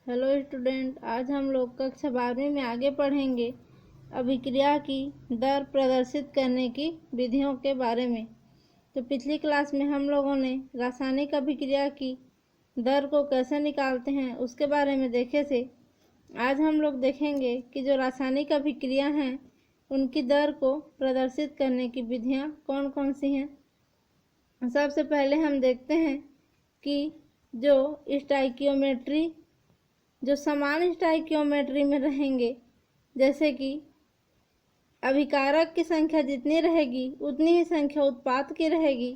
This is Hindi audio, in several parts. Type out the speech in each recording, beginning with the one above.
हेलो स्टूडेंट, आज हम लोग कक्षा 12वीं में आगे पढ़ेंगे अभिक्रिया की दर प्रदर्शित करने की विधियों के बारे में। तो पिछली क्लास में हम लोगों ने रासायनिक अभिक्रिया की दर को कैसे निकालते हैं उसके बारे में देखे थे। आज हम लोग देखेंगे कि जो रासायनिक अभिक्रिया हैं उनकी दर को प्रदर्शित करने की विधियाँ कौन कौन सी हैं। सबसे पहले हम देखते हैं कि जो स्टाइकियोमेट्री जो समान स्टाइकियोमेट्री में रहेंगे, जैसे कि अभिकारक की संख्या जितनी रहेगी उतनी ही संख्या उत्पाद की रहेगी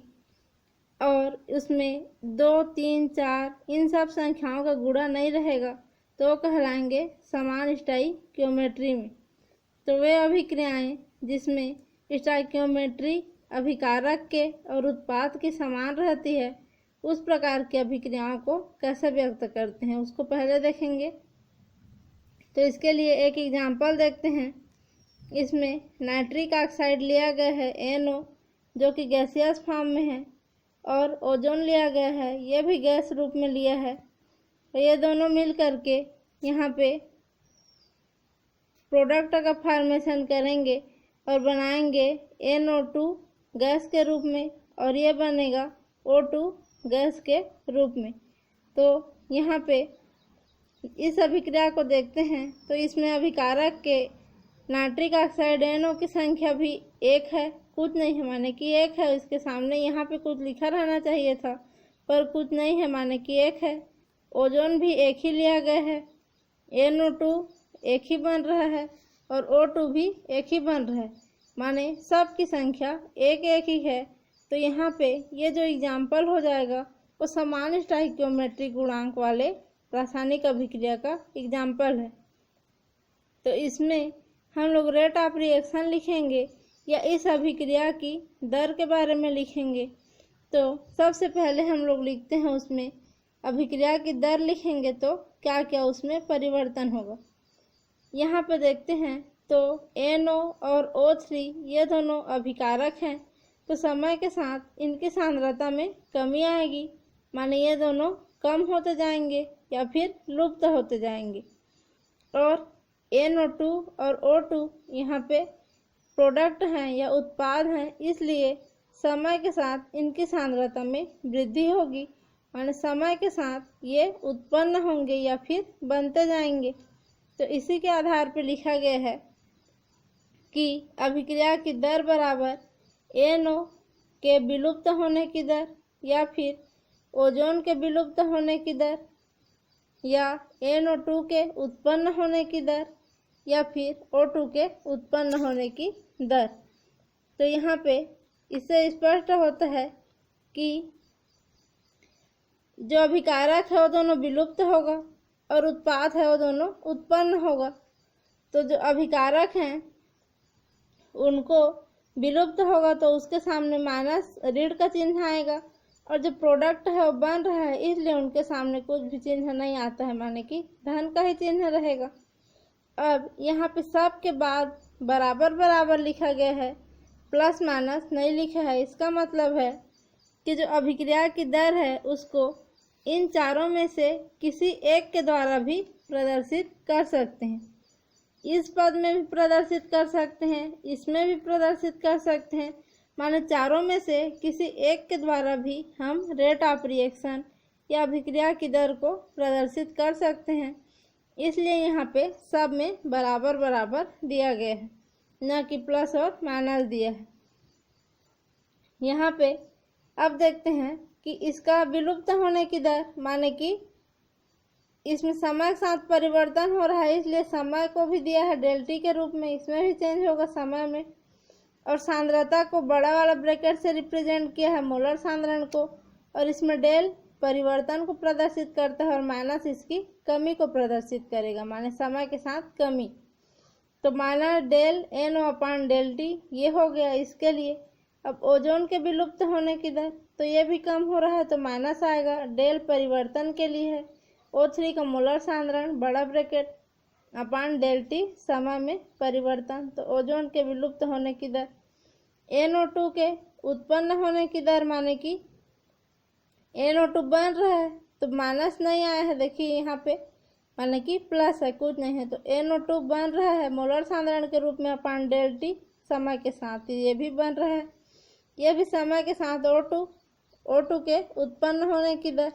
और उसमें 2, 3, 4 इन सब संख्याओं का गुणा नहीं रहेगा तो कहलाएंगे समान स्टाइकियोमेट्री में। तो वे अभिक्रियाएं जिसमें स्टाइकियोमेट्री अभिकारक के और उत्पाद की समान रहती है उस प्रकार की अभिक्रियाओं को कैसे व्यक्त करते हैं उसको पहले देखेंगे। तो इसके लिए एक एग्जाम्पल देखते हैं। इसमें नाइट्रिक ऑक्साइड लिया गया है NO जो कि गैसियस फॉर्म में है और ओजोन लिया गया है, ये भी गैस रूप में लिया है। तो ये दोनों मिल करके यहाँ पे प्रोडक्ट का फॉर्मेशन करेंगे और बनाएंगे NO2 गैस के रूप में और ये बनेगा O2 गैस के रूप में। तो यहाँ पे इस अभिक्रिया को देखते हैं तो इसमें अभिकारक के नाइट्रिक ऑक्साइड NO की संख्या भी 1 है, कुछ नहीं है माने कि 1 है। इसके सामने यहाँ पे कुछ लिखा रहना चाहिए था पर कुछ नहीं है माने कि 1 है। ओजोन भी 1 ही लिया गया है, NO2 1 ही बन रहा है और O2 भी 1 ही बन रहा है, माने सब की संख्या 1 ही है। तो यहाँ पे ये जो एग्जाम्पल हो जाएगा वो समान स्टाइकियोमेट्री गुणांक वाले रासायनिक अभिक्रिया का एग्जाम्पल है। तो इसमें हम लोग रेट ऑफ रिएक्शन लिखेंगे या इस अभिक्रिया की दर के बारे में लिखेंगे। तो सबसे पहले हम लोग लिखते हैं उसमें अभिक्रिया की दर लिखेंगे तो क्या क्या उसमें परिवर्तन होगा। यहाँ पे देखते हैं तो NO और O3 ये दोनों अभिकारक हैं, तो समय के साथ इनकी सांद्रता में कमी आएगी, माने ये दोनों कम होते जाएंगे या फिर लुप्त होते जाएंगे। और NO2 और O2 यहाँ पे प्रोडक्ट हैं या उत्पाद हैं, इसलिए समय के साथ इनकी सांद्रता में वृद्धि होगी, माने समय के साथ ये उत्पन्न होंगे या फिर बनते जाएंगे। तो इसी के आधार पर लिखा गया है कि अभिक्रिया की दर बराबर NO के विलुप्त होने की दर या फिर ओजोन के विलुप्त होने की दर या NO2 के उत्पन्न होने की दर या फिर O2 के उत्पन्न होने की दर। तो यहाँ पे इससे स्पष्ट होता है कि जो अभिकारक है वो दोनों विलुप्त होगा और उत्पाद है वो दोनों उत्पन्न होगा। तो जो अभिकारक हैं उनको विलुप्त होगा तो उसके सामने माइनस ऋण का चिन्ह आएगा और जो प्रोडक्ट है वो बन रहा है इसलिए उनके सामने कुछ भी चिन्ह नहीं आता है, माने कि धन का ही चिन्ह रहेगा। अब यहाँ पे सब के बाद बराबर बराबर लिखा गया है, प्लस माइनस नहीं लिखा है। इसका मतलब है कि जो अभिक्रिया की दर है उसको इन चारों में से किसी एक के द्वारा भी प्रदर्शित कर सकते हैं। इस पद में भी प्रदर्शित कर सकते हैं, इसमें भी प्रदर्शित कर सकते हैं, माने चारों में से किसी एक के द्वारा भी हम रेट ऑफ रिएक्शन या अभिक्रिया की दर को प्रदर्शित कर सकते हैं। इसलिए यहाँ पे सब में बराबर बराबर दिया गया है, न कि प्लस और माइनस दिया है। यहाँ पे अब देखते हैं कि इसका विलुप्त होने की दर, माने कि इसमें समय के साथ परिवर्तन हो रहा है इसलिए समय को भी दिया है डेल्टी के रूप में, इसमें भी चेंज होगा समय में। और सांद्रता को बड़ा वाला ब्रैकेट से रिप्रेजेंट किया है मोलर सांद्रण को, और इसमें डेल परिवर्तन को प्रदर्शित करता है और माइनस इसकी कमी को प्रदर्शित करेगा, माने समय के साथ कमी। तो माइनस डेल NO अपॉन डेल्टी ये हो गया इसके लिए। अब ओजोन के विलुप्त होने की दर तो ये भी कम हो रहा है तो माइनस आएगा, डेल परिवर्तन के लिए है, O3 का मोलर सांद्रण बड़ा ब्रैकेट अपान डेल्टी समय में परिवर्तन। तो ओजोन के विलुप्त होने की दर, NO2 के उत्पन्न होने की दर, माने कि NO2 बन रहा है तो माइनस नहीं आया है, देखिए यहाँ पे माने कि प्लस है, कुछ नहीं है। तो NO2 बन रहा है मोलर सांद्रण के रूप में अपान डेल्टी समय के साथ, ये भी बन रहा है, ये भी समय के साथ O2 के उत्पन्न होने की दर।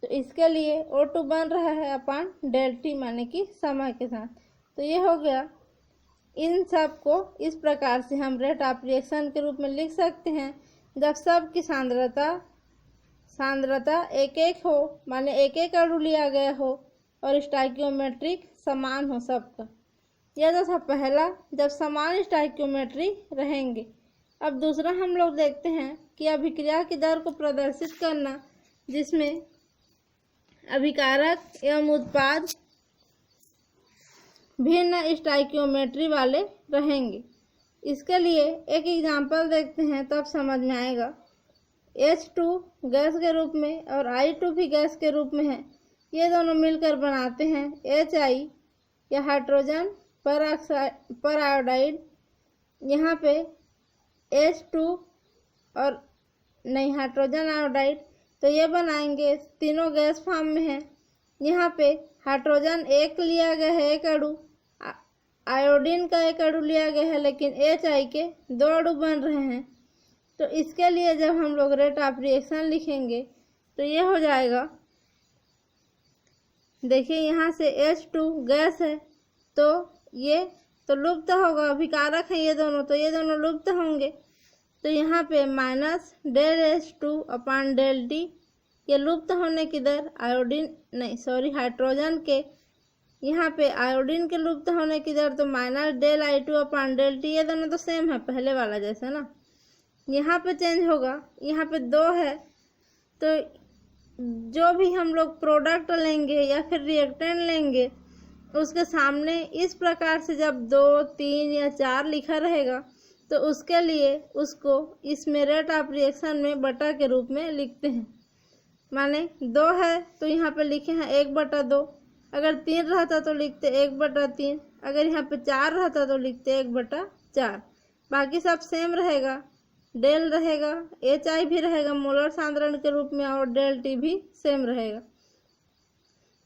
तो इसके लिए O2 बन रहा है अपान डेल्टी माने कि समय के साथ। तो ये हो गया। इन सब को इस प्रकार से हम रेट ऑफ रिएक्शन के रूप में लिख सकते हैं, जब सब की सांद्रता एक एक हो, माने एक एक अणु लिया गया हो और स्टोइकियोमेट्रिक समान हो सबका। यह था पहला, जब समान स्टोइकियोमेट्री रहेंगे। अब दूसरा हम लोग देखते हैं कि अभिक्रिया की दर को प्रदर्शित करना, जिसमें अभिकारक एवं उत्पाद भिन्न स्टोइकियोमेट्री वाले रहेंगे। इसके लिए एक एग्जाम्पल देखते हैं, तब समझ में आएगा। H2 गैस के रूप में और I2 भी गैस के रूप में है, ये दोनों मिलकर बनाते हैं HI या हाइड्रोजन पर आयोडाइड। यहाँ पे H2 और नहीं हाइड्रोजन आयोडाइड, तो ये बनाएंगे, तीनों गैस फॉर्म में है। यहाँ पे हाइड्रोजन एक लिया गया है, एक अणु, आयोडीन का एक अणु लिया गया है, लेकिन HI के 2 अणु बन रहे हैं। तो इसके लिए जब हम लोग रेट ऑफ रिएक्शन लिखेंगे तो ये हो जाएगा, देखिए यहाँ से H2 गैस है, तो ये तो लुप्त होगा, अभिकारक है ये दोनों, तो ये दोनों लुप्त होंगे। तो यहाँ पे minus del H2 upon del t, ये लुप्त होने की दर हाइड्रोजन के, यहाँ पे आयोडीन के लुप्त होने की दर तो minus del I2 upon del t, ये दोनों तो सेम है पहले वाला जैसे ना। यहाँ पे चेंज होगा, यहाँ पे 2 है, तो जो भी हम लोग प्रोडक्ट लेंगे या फिर रिएक्टेंट लेंगे, उसके सामने इस प्रकार से जब 2, 3 या 4 लिखा रहेगा, तो उसके लिए उसको इसमें रेट ऑफ रिएक्शन में बटा के रूप में लिखते हैं। माने 2 है तो यहाँ पे लिखे हैं 1/2, अगर 3 रहता तो लिखते 1/3, अगर यहाँ पे 4 रहता तो लिखते 1/4, बाकी सब सेम रहेगा। डेल रहेगा, HI भी रहेगा मोलर सांद्रण के रूप में, और डेल टी भी सेम रहेगा।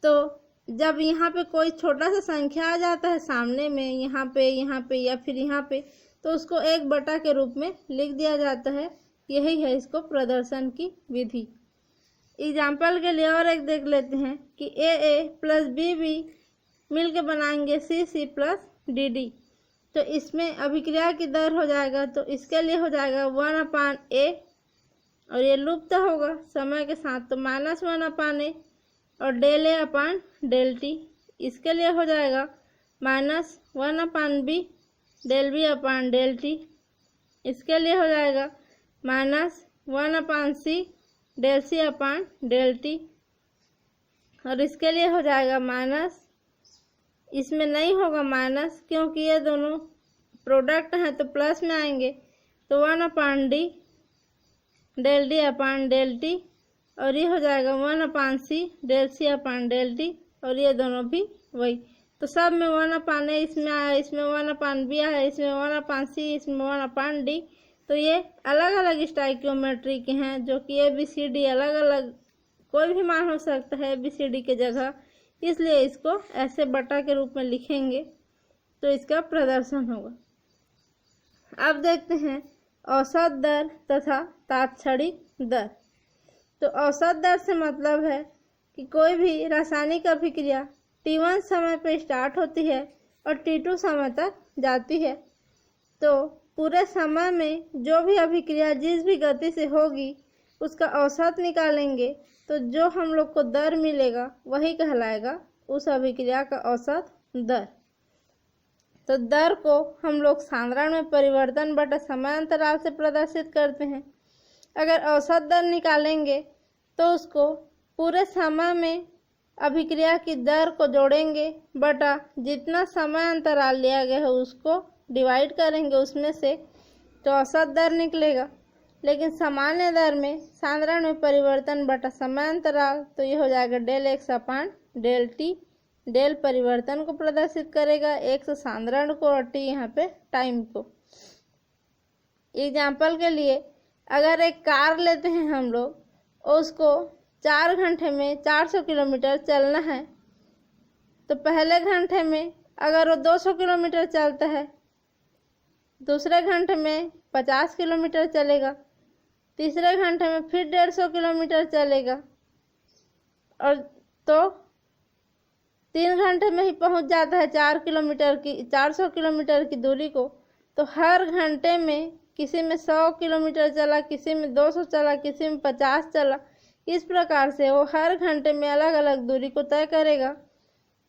तो जब यहाँ पे कोई छोटा सा संख्या आ जाता है सामने में, यहाँ पे या फिर यहाँ पे, तो उसको 1 के रूप में लिख दिया जाता है। यही है इसको प्रदर्शन की विधि। एग्जाम्पल के लिए और एक देख लेते हैं कि AA प्लस BB मिल के बनाएंगे CC प्लस DD। तो इसमें अभिक्रिया की दर हो जाएगा, तो इसके लिए हो जाएगा 1/A, और ये लुप्त होगा समय के साथ, तो -1/A, और del A upon del t, इसके लिए हो जाएगा -1/B del B upon del t, इसके लिए हो जाएगा -1/C del C upon del T, और इसके लिए हो जाएगा माइनस, इसमें नहीं होगा माइनस क्योंकि ये दोनों प्रोडक्ट हैं तो प्लस में आएंगे, तो 1/D del D upon del T, और ये हो जाएगा 1/C del C upon del T, और ये दोनों भी वही। तो सब में 1/A इसमें आया, इसमें 1/B आया, इसमें 1/C, इसमें 1/D। तो ये अलग अलग स्टोइकियोमेट्री के हैं, जो कि ABCD अलग अलग कोई भी मान हो सकता है ABCD के जगह, इसलिए इसको ऐसे बटा के रूप में लिखेंगे तो इसका प्रदर्शन होगा। अब देखते हैं औसत दर तथा तात्क्षणिक दर। तो औसत दर से मतलब है कि कोई भी रासायनिक अभिक्रिया T1 समय पर स्टार्ट होती है और T2 समय तक जाती है, तो पूरे समय में जो भी अभिक्रिया जिस भी गति से होगी उसका औसत निकालेंगे, तो जो हम लोग को दर मिलेगा वही कहलाएगा उस अभिक्रिया का औसत दर। तो दर को हम लोग सांद्रण में परिवर्तन बटा समय अंतराल से प्रदर्शित करते हैं। अगर औसत दर निकालेंगे तो उसको पूरे समय में अभिक्रिया की दर को जोड़ेंगे बटा जितना समय अंतराल लिया गया है उसको डिवाइड करेंगे उसमें से, तो औसत दर निकलेगा। लेकिन सामान्य दर में सांद्रण में परिवर्तन बटा समय अंतराल, तो ये हो जाएगा del X upon del t. Del परिवर्तन को प्रदर्शित करेगा, X सांद्रण को और T यहाँ पे टाइम को। एग्जाम्पल के लिए अगर एक कार लेते हैं हम लोग, उसको 4 घंटे में 400 किलोमीटर चलना है, तो पहले घंटे में अगर वो 200 किलोमीटर चलता है, दूसरे घंटे में 50 किलोमीटर चलेगा, तीसरे घंटे में फिर 150 किलोमीटर चलेगा, और तो 3 घंटे में ही पहुंच जाता है 400 किलोमीटर की दूरी को। तो हर घंटे में किसी में 100 किलोमीटर चला, किसी में 200 चला, किसी में 50 चला, इस प्रकार से वो हर घंटे में अलग अलग दूरी को तय करेगा।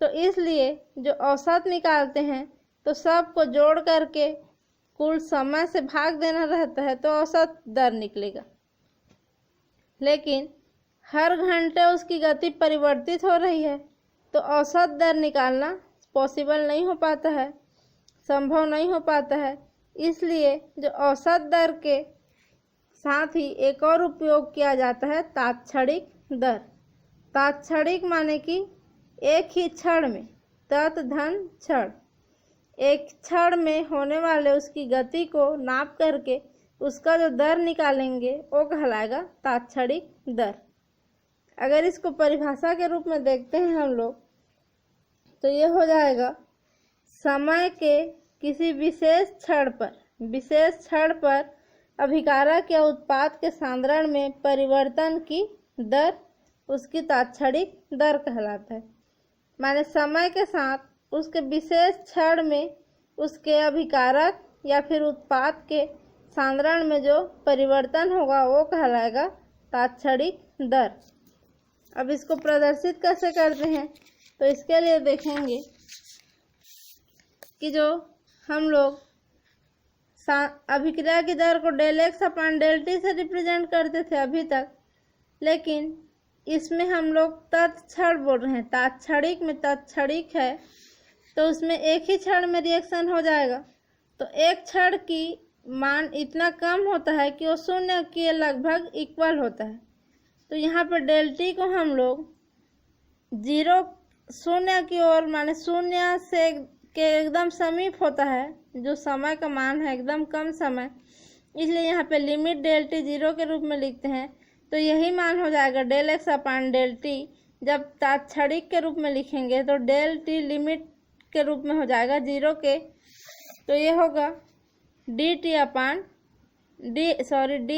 तो इसलिए जो औसत निकालते हैं तो सबको जोड़ करके कुल समय से भाग देना रहता है, तो औसत दर निकलेगा। लेकिन हर घंटे उसकी गति परिवर्तित हो रही है, तो औसत दर निकालना पॉसिबल नहीं हो पाता है, संभव नहीं हो पाता है। इसलिए जो औसत दर के साथ ही एक और उपयोग किया जाता है तात्क्षणिक दर। तात्क्षणिक माने कि एक ही क्षण में, तत् धन क्षण, एक क्षण में होने वाले उसकी गति को नाप करके उसका जो दर निकालेंगे वो कहलाएगा तात्क्षणिक दर। अगर इसको परिभाषा के रूप में देखते हैं हम लोग, तो ये हो जाएगा समय के किसी विशेष क्षण पर अभिकारक या उत्पाद के सांद्रण में परिवर्तन की दर उसकी तात्क्षणिक दर कहलाता है। माने समय के साथ उसके विशेष क्षण में उसके अभिकारक या फिर उत्पाद के सांद्रण में जो परिवर्तन होगा वो कहलाएगा तात्क्षणिक दर। अब इसको प्रदर्शित कैसे करते हैं, तो इसके लिए देखेंगे कि जो हम लोग अभिक्रिया की दर को del x upon del t से रिप्रेजेंट करते थे अभी तक, लेकिन इसमें हम लोग तत्क्षण बोल रहे हैं। तात्क्षणिक में तत्क्षणिक है तो उसमें एक ही क्षण में रिएक्शन हो जाएगा। तो एक क्षण की मान इतना कम होता है कि वो शून्य के लगभग इक्वल होता है। तो यहाँ पर डेल टी को हम लोग 0 शून्य की ओर, माने शून्य से के एकदम समीप होता है, जो समय का मान है एकदम कम समय, इसलिए यहाँ पे लिमिट डेल टी 0 के रूप में लिखते हैं। तो यही मान हो जाएगा del x upon del t. जब तात्क्षणिक के रूप में लिखेंगे तो डेल टी लिमिट के रूप में हो जाएगा 0 के, तो ये होगा डी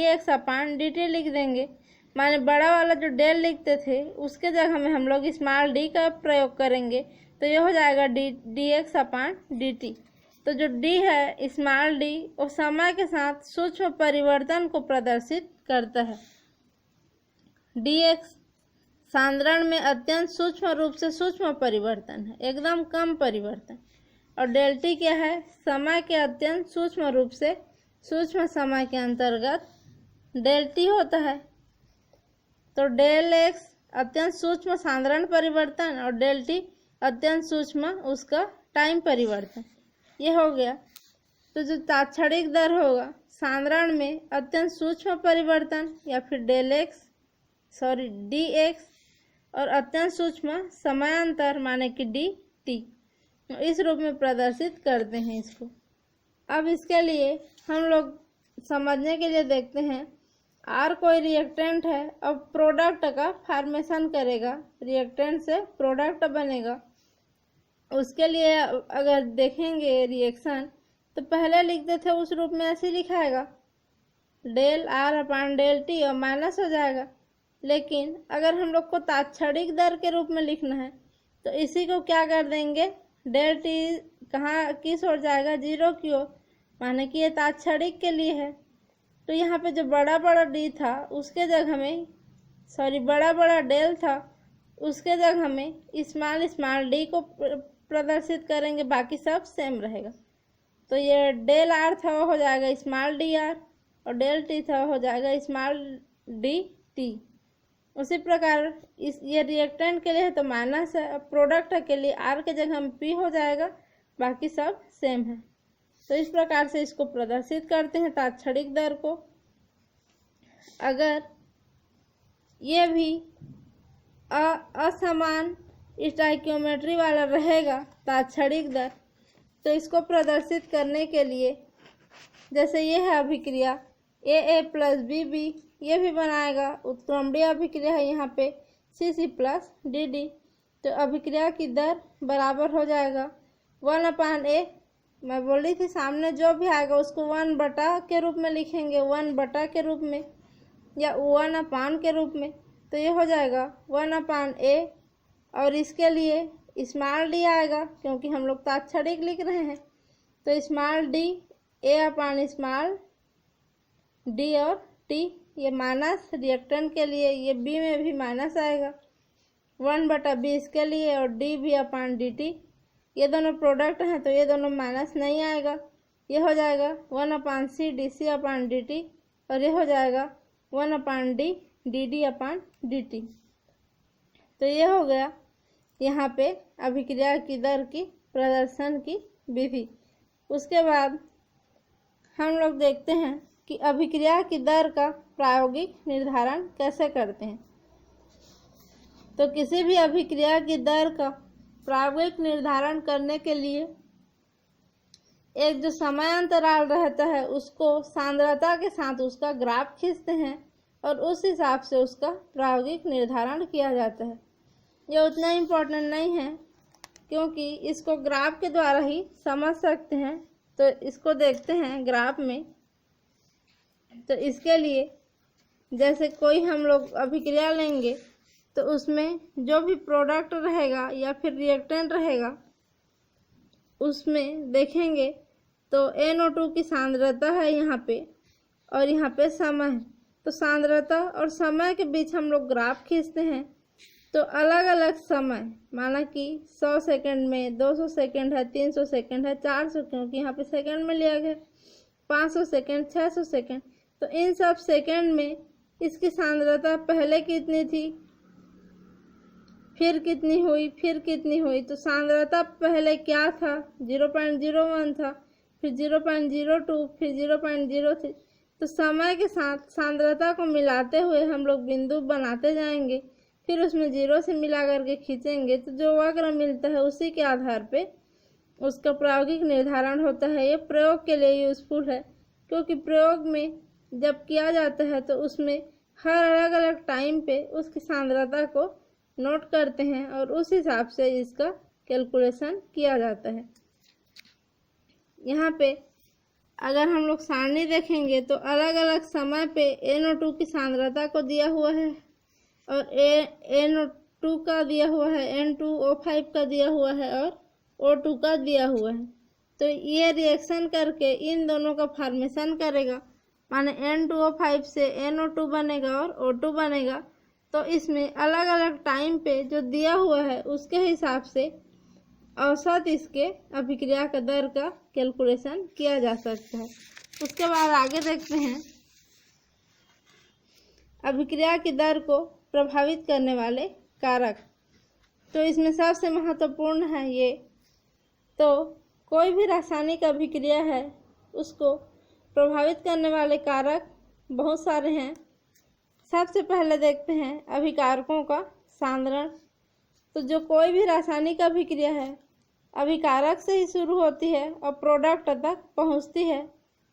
एक्स अपान डी टी लिख देंगे। माने बड़ा वाला जो डेल लिखते थे उसके जगह में हम लोग स्मॉल डी का प्रयोग करेंगे, तो ये हो जाएगा डी एक्स अपान डी टी। तो जो डी है स्मॉल डी वो समय के साथ सूक्ष्म परिवर्तन को प्रदर्शित करता है। डी एक्स सांद्रण में अत्यंत सूक्ष्म रूप से सूक्ष्म परिवर्तन है, एकदम कम परिवर्तन। और डेल टी क्या है, समय के अत्यंत सूक्ष्म रूप से सूक्ष्म समय के अंतर्गत डेल टी होता है। तो डेल एक्स अत्यंत सूक्ष्म सांद्रण परिवर्तन और डेल टी अत्यंत सूक्ष्म उसका टाइम परिवर्तन, ये हो गया। तो जो तात्क्षणिक दर होगा सांद्रण में अत्यंत सूक्ष्म परिवर्तन या फिर डी एक्स और अत्यंत सूक्ष्म समयांतर माने कि डी टी, इस रूप में प्रदर्शित करते हैं इसको। अब इसके लिए हम लोग समझने के लिए देखते हैं, आर कोई रिएक्टेंट है, अब प्रोडक्ट का फॉर्मेशन करेगा, रिएक्टेंट से प्रोडक्ट बनेगा। उसके लिए अगर देखेंगे रिएक्शन तो पहले लिखते थे उस रूप में ऐसे लिखाएगा डेल आर अपान डेल टी और माइनस हो जाएगा। लेकिन अगर हम लोग को तात्क्षणिक दर के रूप में लिखना है तो इसी को क्या कर देंगे, डेल टी कहाँ किस ओर जाएगा, 0 की ओर, माने कि ये तात्क्षणिक के लिए है। तो यहाँ पे जो बड़ा बड़ा डी था उसके जगह में बड़ा बड़ा डेल था उसके जगह में स्मॉल डी को प्रदर्शित करेंगे, बाकी सब सेम रहेगा। तो ये डेल आर था वो हो जाएगा स्मॉल डी आर और डेल टी था वो हो जाएगा स्मॉल डी टी। उसी प्रकार ये रिएक्टेंट के लिए है तो माइनस है, प्रोडक्ट के लिए आर के जगह में पी हो जाएगा, बाकी सब सेम है। तो इस प्रकार से इसको प्रदर्शित करते हैं तात्क्षणिक दर को। अगर ये भी असमान स्टोइकियोमेट्री वाला रहेगा तात्क्षणिक दर, तो इसको प्रदर्शित करने के लिए जैसे ये है अभिक्रिया ए प्लस बी, ये भी बनाएगा उत्क्रमणीय अभिक्रिया है यहाँ पे सी प्लस डी। तो अभिक्रिया की दर बराबर हो जाएगा 1/A। मैं बोल रही थी सामने जो भी आएगा उसको 1/, के रूप में लिखेंगे, 1/, के रूप में या 1/, के रूप में। तो ये हो जाएगा 1/A। और इसके लिए स्मॉल डी आएगा क्योंकि हम लोग तात्क्षणिक लिख रहे हैं, तो स्मॉल डी A/स्मॉल डी और टी, ये माइनस रिएक्टेंट के लिए, ये बी में भी माइनस आएगा 1/B इसके लिए और dV/dt। ये दोनों प्रोडक्ट हैं तो ये दोनों माइनस नहीं आएगा। ये हो जाएगा 1/C dC/dt और ये हो जाएगा 1/D dd/dt। तो ये हो गया यहाँ पे अभिक्रिया की दर की प्रदर्शन की विधि। उसके बाद हम लोग देखते हैं कि अभिक्रिया की दर का प्रायोगिक निर्धारण कैसे करते हैं। तो किसी भी अभिक्रिया की दर का प्रायोगिक निर्धारण करने के लिए एक जो समय अंतराल रहता है उसको सांद्रता के साथ उसका ग्राफ खींचते हैं और उस हिसाब से उसका प्रायोगिक निर्धारण किया जाता है। ये उतना इम्पोर्टेंट नहीं है क्योंकि इसको ग्राफ के द्वारा ही समझ सकते हैं। तो इसको देखते हैं ग्राफ में। तो इसके लिए जैसे कोई हम लोग अभिक्रिया लेंगे तो उसमें जो भी प्रोडक्ट रहेगा या फिर रिएक्टेंट रहेगा उसमें देखेंगे तो NO2 की सांद्रता है यहाँ पे और यहाँ पे समय है। तो सांद्रता और समय के बीच हम लोग ग्राफ खींचते हैं। तो अलग अलग समय, माना कि 100 सेकंड में, 200 सेकंड है, 300 सेकंड है, 400 क्योंकि यहाँ पे सेकंड में लिया गया, 500 सेकंड, 600 सेकंड। तो इन सब सेकंड में इसकी सांद्रता पहले कितनी थी, फिर कितनी हुई, फिर कितनी हुई। तो सांद्रता पहले क्या था, 0.01 था, फिर 0.02, फिर 0.03। तो समय के साथ सांद्रता को मिलाते हुए हम लोग बिंदु बनाते जाएंगे, फिर उसमें 0 से मिला करके खींचेंगे तो जो वक्र मिलता है उसी के आधार पे उसका प्रायोगिक निर्धारण होता है। ये प्रयोग के लिए यूजफुल है क्योंकि प्रयोग में जब किया जाता है तो उसमें हर अलग अलग टाइम पे उसकी सांद्रता को नोट करते हैं और उस हिसाब से इसका कैलकुलेशन किया जाता है। यहाँ पे अगर हम लोग सारणी देखेंगे तो अलग अलग समय पे NO2 की सांद्रता को दिया हुआ है और NO2 का दिया हुआ है, N2O5 का दिया हुआ है और O2 का दिया हुआ है। तो ये रिएक्शन करके इन दोनों का फॉर्मेशन करेगा, माने N2O5 से NO2 बनेगा और O2 बनेगा। तो इसमें अलग अलग टाइम पे जो दिया हुआ है उसके हिसाब से औसत इसके अभिक्रिया का दर का कैलकुलेशन किया जा सकता है। उसके बाद आगे देखते हैं अभिक्रिया की दर को प्रभावित करने वाले कारक। तो इसमें सबसे महत्वपूर्ण है ये। तो कोई भी रासायनिक अभिक्रिया है उसको प्रभावित करने वाले कारक बहुत सारे हैं। सबसे पहले देखते हैं अभिकारकों का सांद्रण। तो जो कोई भी रासायनिक अभिक्रिया है अभिकारक से ही शुरू होती है और प्रोडक्ट तक पहुंचती है।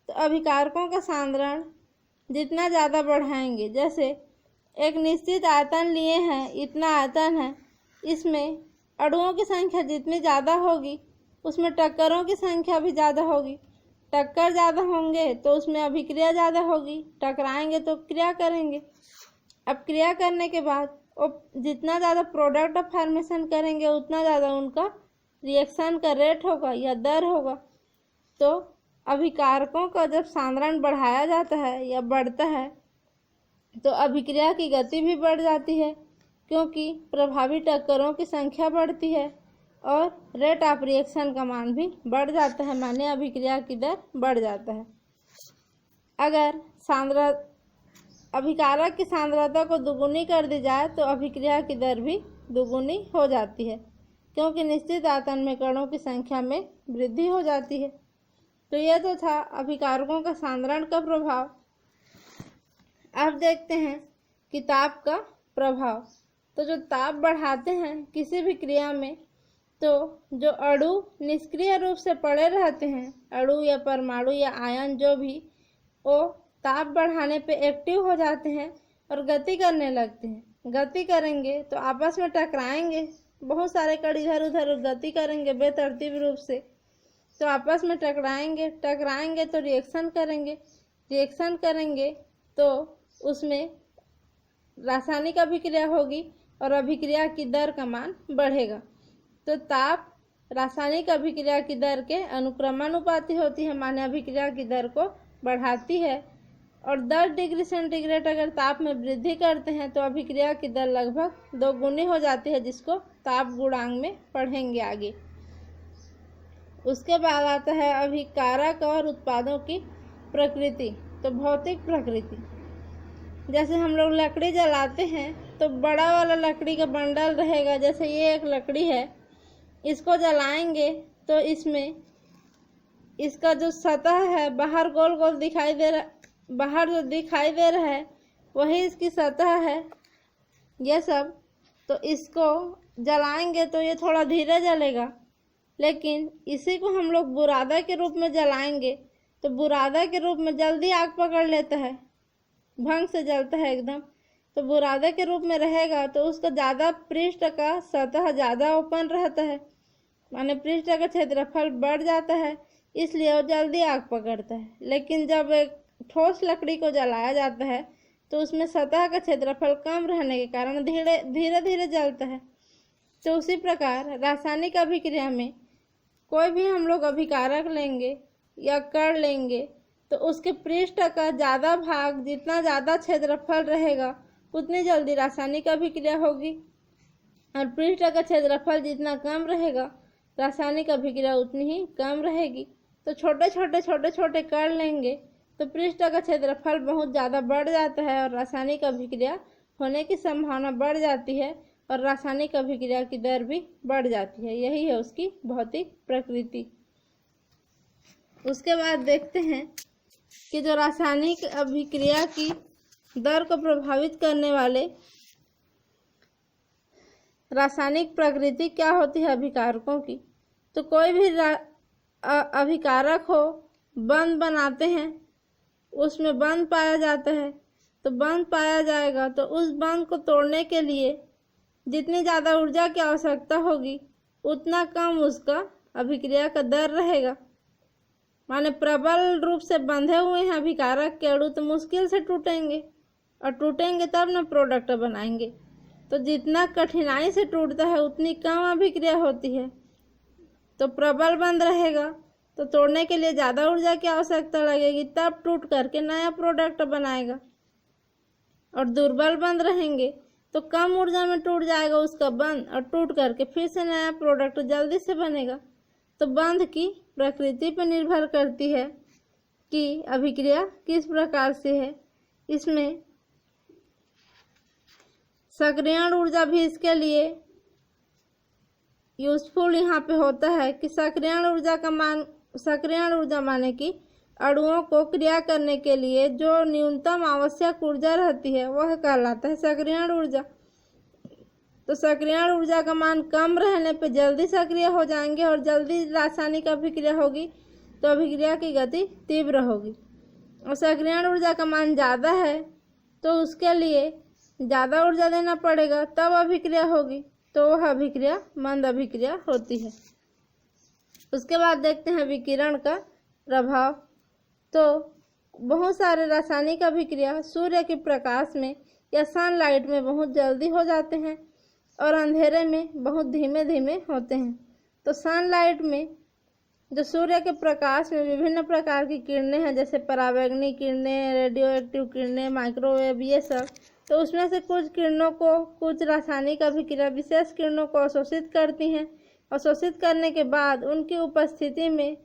तो अभिकारकों का सांद्रण जितना ज़्यादा बढ़ाएंगे, जैसे एक निश्चित आयतन लिए हैं, इतना आयतन है, इसमें अणुओं की संख्या जितनी ज़्यादा होगी उसमें टक्करों की संख्या भी ज़्यादा होगी। टक्कर ज़्यादा होंगे तो उसमें अभिक्रिया ज़्यादा होगी, टकराएंगे तो क्रिया करेंगे। अब क्रिया करने के बाद वो जितना ज़्यादा प्रोडक्ट फॉर्मेशन करेंगे उतना ज़्यादा उनका रिएक्शन का रेट होगा या दर होगा। तो अभिकारकों का जब सांद्रण बढ़ाया जाता है या बढ़ता है तो अभिक्रिया की गति भी बढ़ जाती है क्योंकि प्रभावी टक्करों की संख्या बढ़ती है और रेट ऑफ रिएक्शन का मान भी बढ़ जाता है, माने अभिक्रिया की दर बढ़ जाता है। अगर अभिकारक की सांद्रता को दुगुनी कर दी जाए तो अभिक्रिया की दर भी दुगुनी हो जाती है क्योंकि निश्चित आयतन में कणों की संख्या में वृद्धि हो जाती है। तो यह तो था अभिकारकों का सांद्रण का प्रभाव। अब देखते हैं कि ताप का प्रभाव। तो जो ताप बढ़ाते हैं किसी भी क्रिया में, तो जो अणु निष्क्रिय रूप से पड़े रहते हैं, अणु या परमाणु या आयन जो भी, वो ताप बढ़ाने पे एक्टिव हो जाते हैं और गति करने लगते हैं। गति करेंगे तो आपस में टकराएंगे, बहुत सारे कण इधर उधर गति करेंगे बेतरतीब रूप से, तो आपस में टकराएंगे तो रिएक्शन करेंगे तो उसमें रासायनिक अभिक्रिया होगी और अभिक्रिया की दर का मान बढ़ेगा। तो ताप रासायनिक अभिक्रिया की दर के अनुक्रमानुपाती होती है, माने अभिक्रिया की दर को बढ़ाती है। और 10 डिग्री सेंटीग्रेड अगर ताप में वृद्धि करते हैं तो अभिक्रिया की दर लगभग 2 गुनी हो जाती है, जिसको ताप गुणांक में पढ़ेंगे आगे। उसके बाद आता है अभिकारक और उत्पादों की प्रकृति। तो भौतिक प्रकृति, जैसे हम लोग लकड़ी जलाते हैं तो बड़ा वाला लकड़ी का बंडल रहेगा, जैसे ये एक लकड़ी है, इसको जलाएंगे तो इसमें इसका जो सतह है बाहर गोल गोल दिखाई दे रहा, बाहर जो दिखाई दे रहा है वही इसकी सतह है ये सब। तो इसको जलाएंगे तो ये थोड़ा धीरे जलेगा, लेकिन इसी को हम लोग बुरादा के रूप में जलाएंगे तो बुरादा के रूप में जल्दी आग पकड़ लेता है, भंग से जलता है एकदम। तो बुरादा के रूप में रहेगा तो उसका ज़्यादा पृष्ठ का सतह ज़्यादा ओपन रहता है, माने पृष्ठ का क्षेत्रफल बढ़ जाता है, इसलिए वो जल्दी आग पकड़ता है। लेकिन जब एक ठोस लकड़ी को जलाया जाता है तो उसमें सतह का क्षेत्रफल कम रहने के कारण धीरे धीरे जलता है। तो उसी प्रकार रासायनिक अभिक्रिया में कोई भी हम लोग अभिकारक लेंगे या कण लेंगे तो उसके पृष्ठ का ज़्यादा भाग, जितना ज़्यादा क्षेत्रफल रहेगा उतनी जल्दी रासायनिक अभिक्रिया होगी, और पृष्ठ का क्षेत्रफल जितना कम रहेगा रासायनिक अभिक्रिया उतनी ही कम रहेगी। तो छोटे छोटे कण लेंगे तो पृष्ठ का क्षेत्रफल बहुत ज़्यादा बढ़ जाता है और रासायनिक अभिक्रिया होने की संभावना बढ़ जाती है और रासायनिक अभिक्रिया की दर भी बढ़ जाती है। यही है उसकी भौतिक प्रकृति। उसके बाद देखते हैं कि जो रासायनिक अभिक्रिया की दर को प्रभावित करने वाले रासायनिक प्रकृति क्या होती है अभिकारकों की। तो कोई भी अभिकारक हो, बंध बनाते हैं, उसमें बंध पाया जाता है, तो बंध पाया जाएगा तो उस बंध को तोड़ने के लिए जितनी ज़्यादा ऊर्जा की आवश्यकता होगी उतना कम उसका अभिक्रिया का दर रहेगा। माने प्रबल रूप से बंधे हुए हैं अभिकारक के अणु तो मुश्किल से टूटेंगे, और टूटेंगे तब ना प्रोडक्ट बनाएंगे। तो जितना कठिनाई से टूटता है उतनी कम अभिक्रिया होती है। तो प्रबल बंध रहेगा तो तोड़ने के लिए ज़्यादा ऊर्जा की आवश्यकता लगेगी, तब टूट करके नया प्रोडक्ट बनाएगा। और दुर्बल बंध रहेंगे तो कम ऊर्जा में टूट जाएगा उसका बंध और टूट करके फिर से नया प्रोडक्ट जल्दी से बनेगा। तो बंध की प्रकृति पर निर्भर करती है कि अभिक्रिया किस प्रकार से है। इसमें सक्रियण ऊर्जा भी इसके लिए यूजफुल यहाँ पे होता है कि सक्रियण ऊर्जा माने कि अणुओं को क्रिया करने के लिए जो न्यूनतम आवश्यक ऊर्जा रहती है वह कहलाता है सक्रियण ऊर्जा। तो सक्रियण ऊर्जा का मान कम रहने पे जल्दी सक्रिय हो जाएंगे और जल्दी रासायनिक अभिक्रिया होगी तो अभिक्रिया की गति तीव्र होगी। और सक्रियण ऊर्जा का मान ज़्यादा है तो उसके लिए ज़्यादा ऊर्जा देना पड़ेगा तब अभिक्रिया होगी, तो वह अभिक्रिया मंद अभिक्रिया होती है। उसके बाद देखते हैं विकिरण का प्रभाव। तो बहुत सारे रासायनिक अभिक्रिया सूर्य के प्रकाश में या सनलाइट में बहुत जल्दी हो जाते हैं और अंधेरे में बहुत धीमे धीमे होते हैं। तो सनलाइट में जो सूर्य के प्रकाश में विभिन्न प्रकार की किरणें हैं, जैसे पराबैंगनी किरणें, रेडियो एक्टिव किरणें, माइक्रोवेव, ये सब, तो उसमें से कुछ किरणों को कुछ रासायनिक अभिक्रिया विशेष किरणों को अवशोषित करती हैं। अवशोषित करने के बाद उनकी उपस्थिति में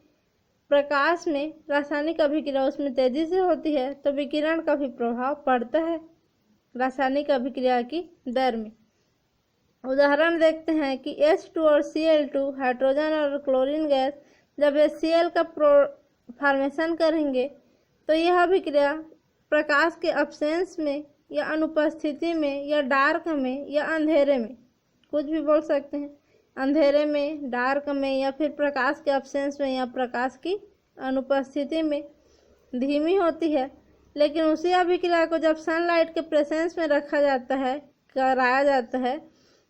प्रकाश में रासायनिक अभिक्रिया उसमें तेजी से होती है, तो विकिरण का भी प्रभाव पड़ता है रासायनिक अभिक्रिया की दर में। उदाहरण देखते हैं कि H2 और Cl2 हाइड्रोजन और क्लोरीन गैस जब HCl का फॉर्मेशन करेंगे तो यह अभिक्रिया प्रकाश के अब्सेंस में या अनुपस्थिति में या डार्क में या अंधेरे में, कुछ भी बोल सकते हैं, अंधेरे में, डार्क में, या फिर प्रकाश के अब्सेंस में या प्रकाश की अनुपस्थिति में धीमी होती है। लेकिन उसी अभिक्रिया को जब सनलाइट के प्रेजेंस में रखा जाता है, कराया जाता है,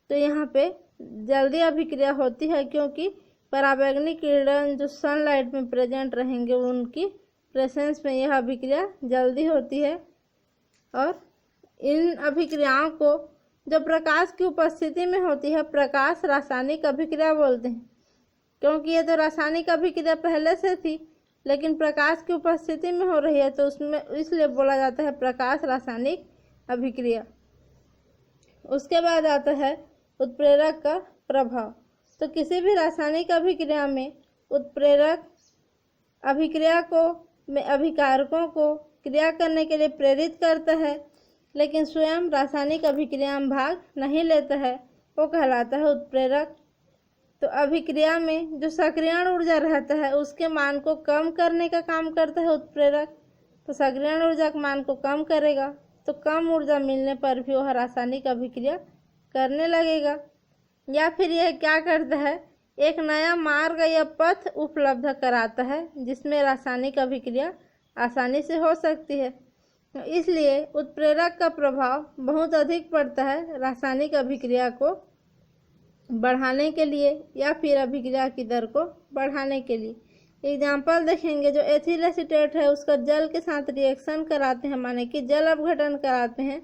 तो यहाँ पे जल्दी अभिक्रिया होती है, क्योंकि पराबैंगनी किरण जो सनलाइट में प्रेजेंट रहेंगे उनकी प्रेजेंस में यह अभिक्रिया जल्दी होती है। और इन अभिक्रियाओं को जो प्रकाश की उपस्थिति में होती है प्रकाश रासायनिक अभिक्रिया बोलते हैं, क्योंकि ये तो रासायनिक अभिक्रिया पहले से थी लेकिन प्रकाश की उपस्थिति में हो रही है, तो उसमें इसलिए बोला जाता है प्रकाश रासायनिक अभिक्रिया। उसके बाद आता है उत्प्रेरक का प्रभाव। तो किसी भी रासायनिक अभिक्रिया में उत्प्रेरक अभिक्रिया को में अभिकारकों को क्रिया करने के लिए प्रेरित करता है, लेकिन स्वयं रासायनिक अभिक्रिया में भाग नहीं लेता है, वो कहलाता है उत्प्रेरक। तो अभिक्रिया में जो सक्रियण ऊर्जा रहता है उसके मान को कम करने का काम करता है उत्प्रेरक। तो सक्रियण ऊर्जा के मान को कम करेगा तो कम ऊर्जा मिलने पर भी वह रासायनिक अभिक्रिया करने लगेगा। या फिर यह क्या करता है, एक नया मार्ग या पथ उपलब्ध कराता है जिसमें रासायनिक अभिक्रिया आसानी से हो सकती है। तो इसलिए उत्प्रेरक का प्रभाव बहुत अधिक पड़ता है रासायनिक अभिक्रिया को बढ़ाने के लिए या फिर अभिक्रिया की दर को बढ़ाने के लिए। एग्जाम्पल देखेंगे, जो एथिल एसीटेट है उसका जल के साथ रिएक्शन कराते हैं, माने कि जल अपघटन कराते हैं,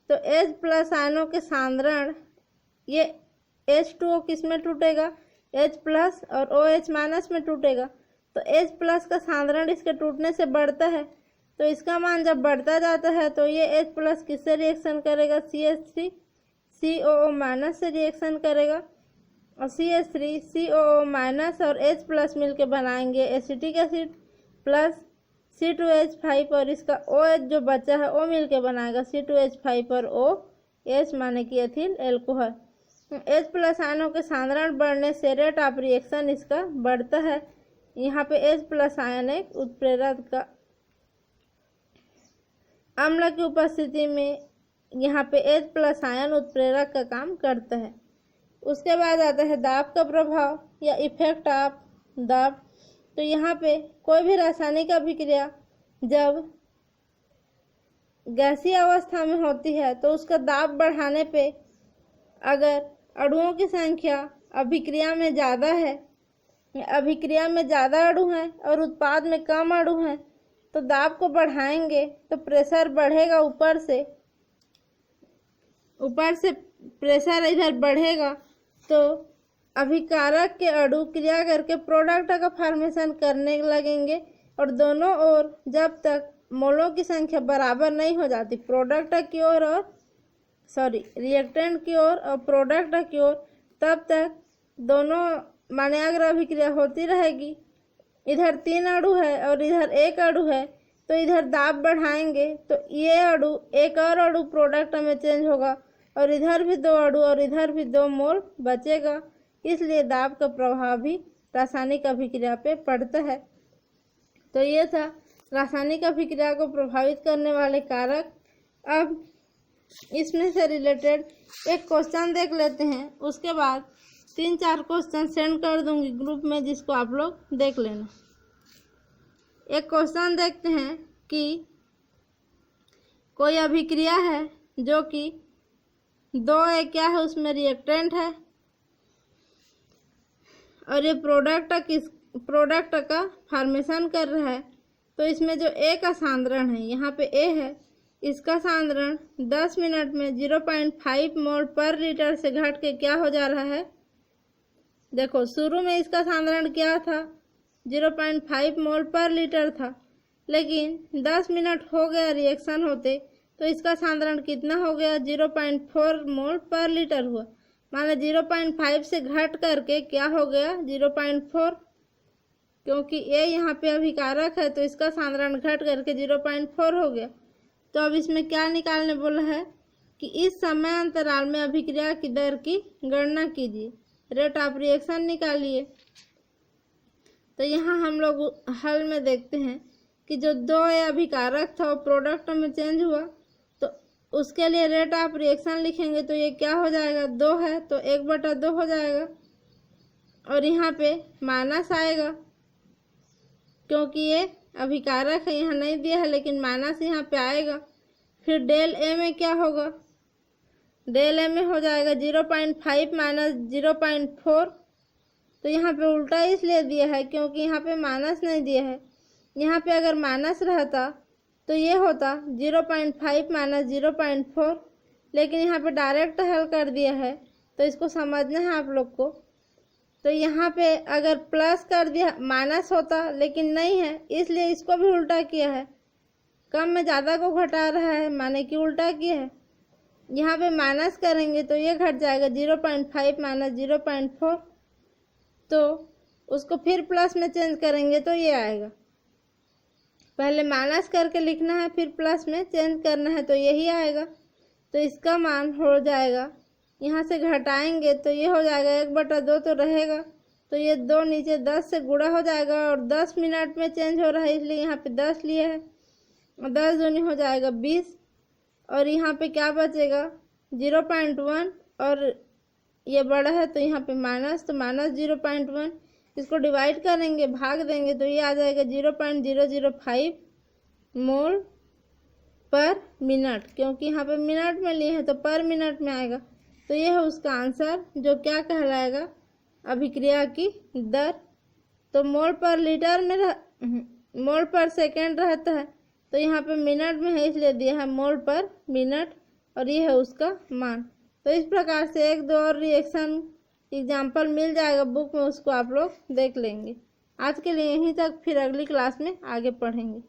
तो H+ आयनों के सांद्रण ये H2O किस में टूटेगा, H+ और OH- में टूटेगा। तो H+ का सांद्रण इसके टूटने से बढ़ता है, तो इसका मान जब बढ़ता जाता है तो ये H+ किससे रिएक्शन करेगा, CH3 COO- से रिएक्शन करेगा, और CH3 COO- और H+ मिलके बनाएंगे एसिटिक एसिड प्लस C2H5, और इसका OH जो बचा है वो मिलके बनाएगा C2H5 और OH, माने कि एथिल एल्कोहल। H+ आयनों के सांद्रण बढ़ने से रेट ऑफ रिएक्शन इसका बढ़ता है। यहाँ पे H+ आयन एक उत्प्रेरक का अम्ल की उपस्थिति में यहाँ पे H+ आयन उत्प्रेरक का काम करता है। उसके बाद आता है दाब का प्रभाव या इफेक्ट ऑफ दाब। तो यहाँ पे कोई भी रासायनिक अभिक्रिया जब गैसीय अवस्था में होती है तो उसका दाब बढ़ाने पे अगर अणुओं की संख्या अभिक्रिया में ज़्यादा है, अभिक्रिया में ज़्यादा अणु हैं और उत्पाद में कम अणु हैं, तो दाब को बढ़ाएंगे तो प्रेशर बढ़ेगा, ऊपर से प्रेशर इधर बढ़ेगा तो अभिकारक के अणु क्रिया करके प्रोडक्ट का फॉर्मेशन करने लगेंगे, और दोनों ओर जब तक मोलों की संख्या बराबर नहीं हो जाती, प्रोडक्ट की ओर और रिएक्टेंट की ओर और प्रोडक्ट की ओर, तब तक दोनों माने अगर अभिक्रिया होती रहेगी। इधर 3 अणु है और इधर 1 अणु है, तो इधर दाब बढ़ाएंगे तो ये अणु एक और अणु प्रोडक्ट में चेंज होगा, और इधर भी 2 अणु और इधर भी 2 मोल बचेगा। इसलिए दाब का प्रभाव भी रासायनिक अभिक्रिया पे पड़ता है। तो ये था रासायनिक अभिक्रिया को प्रभावित करने वाले कारक। अब इसमें से रिलेटेड एक क्वेश्चन देख लेते हैं, उसके बाद 3-4 क्वेश्चन सेंड कर दूंगी ग्रुप में, जिसको आप लोग देख लेना। एक क्वेश्चन देखते हैं कि कोई अभिक्रिया है जो कि 2 क्या है उसमें रिएक्टेंट है और ये प्रोडक्ट का फॉर्मेशन कर रहा है। तो इसमें जो A का सांद्रण है, यहाँ पे A है, इसका सांद्रण 10 मिनट में 0.5 मोल पर लीटर से घट के क्या हो जा रहा है। देखो शुरू में इसका सांद्रण क्या था, 0.5 मोल पर लीटर था, लेकिन 10 मिनट हो गया रिएक्शन होते तो इसका सांद्रण कितना हो गया, 0.4 मोल पर लीटर हुआ। माने 0.5 से घट करके क्या हो गया, 0.4, क्योंकि A यहाँ पे अभिकारक है तो इसका सांद्रण घट करके 0.4 हो गया। तो अब इसमें क्या निकालने बोला है कि इस समय अंतराल में अभिक्रिया की दर की गणना कीजिए, रेट ऑफ रिएक्शन निकालिए। तो यहाँ हम लोग हल में देखते हैं कि जो 2 अभिकारक था वो प्रोडक्ट में चेंज हुआ, तो उसके लिए रेट ऑफ रिएक्शन लिखेंगे तो ये क्या हो जाएगा, 2 है तो 1/2 हो जाएगा, और यहाँ पे माइनस आएगा क्योंकि ये अभिकारक है, यहाँ नहीं दिया है लेकिन माइनस यहाँ पे आएगा। फिर डेल A में क्या होगा, डेल एम में हो जाएगा 0.5 माइनस 0.4। तो यहाँ पे उल्टा इसलिए दिया है क्योंकि यहाँ पे माइनस नहीं दिया है। यहाँ पे अगर माइनस रहता तो ये होता 0.5 माइनस 0.4, लेकिन यहाँ पे डायरेक्ट हल कर दिया है तो इसको समझना है आप लोग को। तो यहाँ पे अगर प्लस कर दिया माइनस होता, लेकिन नहीं है इसलिए इसको भी उल्टा किया है। कम में ज़्यादा को घटा रहा है माने कि उल्टा किया है। यहाँ पे माइनस करेंगे तो ये घट जाएगा 0.5 माइनस 0.4। तो उसको फिर प्लस में चेंज करेंगे तो ये आएगा। पहले माइनस करके लिखना है फिर प्लस में चेंज करना है तो यही आएगा। तो इसका मान हो जाएगा, यहाँ से घटाएंगे तो ये हो जाएगा 1/2 तो रहेगा, तो ये 2 नीचे 10 से गुणा हो जाएगा और 10 मिनट में चेंज हो रहा है इसलिए यहाँ पे 10 लिए है। 10 दूनी हो जाएगा 20 और यहाँ पे क्या बचेगा 0.1 और ये बड़ा है तो यहाँ पे माइनस, तो माइनस 0.1। इसको डिवाइड करेंगे भाग देंगे तो ये आ जाएगा 0.005 मोल पर मिनट, क्योंकि यहाँ पे मिनट में लिए हैं तो पर मिनट में आएगा। तो ये है उसका आंसर जो क्या कहलाएगा अभिक्रिया की दर। तो मोल पर लीटर में मोल पर सेकेंड रहता है तो यहाँ पे मिनट में है इसलिए दिया है मोल पर मिनट और ये है उसका मान। तो इस प्रकार से 1-2 और रिएक्शन एग्जाम्पल मिल जाएगा बुक में, उसको आप लोग देख लेंगे। आज के लिए यहीं तक, फिर अगली क्लास में आगे पढ़ेंगे।